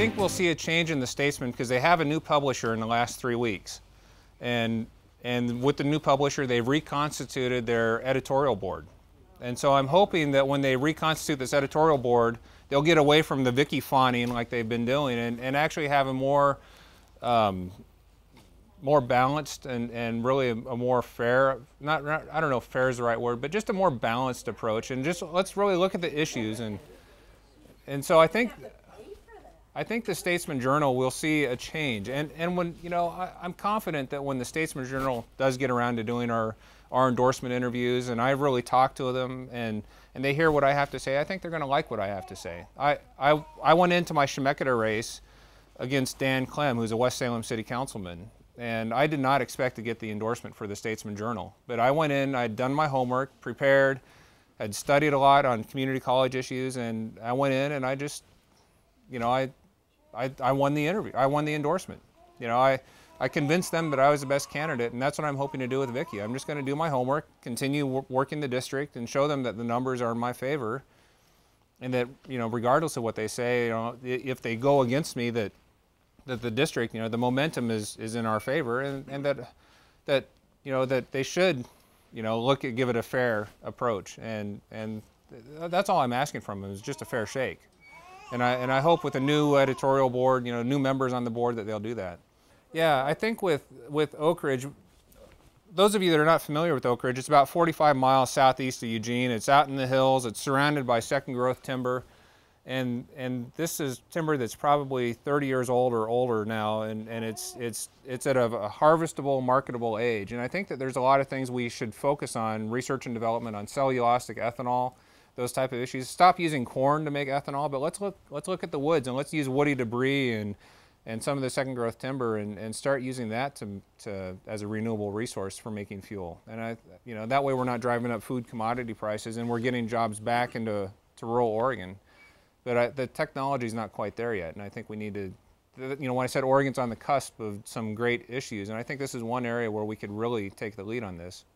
think we'll see a change in the Statesman because they have a new publisher in the last 3 weeks. And with the new publisher, they've reconstituted their editorial board. And so I'm hoping that when they reconstitute this editorial board, they'll get away from the Vicky fawning like they've been doing and actually have a more balanced and really a more fair, I don't know if fair is the right word, but just a more balanced approach. And just let's really look at the issues. And so I think the Statesman Journal will see a change. And when, you know, I'm confident that when the Statesman Journal does get around to doing our endorsement interviews, and I've really talked to them, and they hear what I have to say, I think they're going to like what I have to say. I went into my Chemeketa race against Dan Clem, who's a West Salem City Councilman, and I did not expect to get the endorsement for the Statesman Journal. But I went in, I'd done my homework, prepared, I'd studied a lot on community college issues, and I went in and I just, you know, I won the interview. I won the endorsement. You know, I convinced them that I was the best candidate, and that's what I'm hoping to do with Vicky. I'm just going to do my homework, continue working the district, and show them that the numbers are in my favor, and that, you know, regardless of what they say, you know, if they go against me, that the district, you know, the momentum is in our favor, and that you know, that they should, you know, give it a fair approach, and that's all I'm asking from them is just a fair shake. And I hope with a new editorial board, you know, new members on the board, that they'll do that. Yeah, I think with Oak Ridge, those of you that are not familiar with Oak Ridge, it's about 45 miles southeast of Eugene. It's out in the hills. It's surrounded by second growth timber. And this is timber that's probably 30 years old or older now, and it's at a harvestable, marketable age. And I think that there's a lot of things we should focus on, research and development on cellulosic ethanol, those type of issues. Stop using corn to make ethanol, but let's look at the woods, and let's use woody debris and some of the second growth timber and start using that to as a renewable resource for making fuel. And you know, that way we're not driving up food commodity prices, and we're getting jobs back into rural Oregon. But the technology is not quite there yet, and I think we need to, you know, when I said Oregon's on the cusp of some great issues, and I think this is one area where we could really take the lead on this.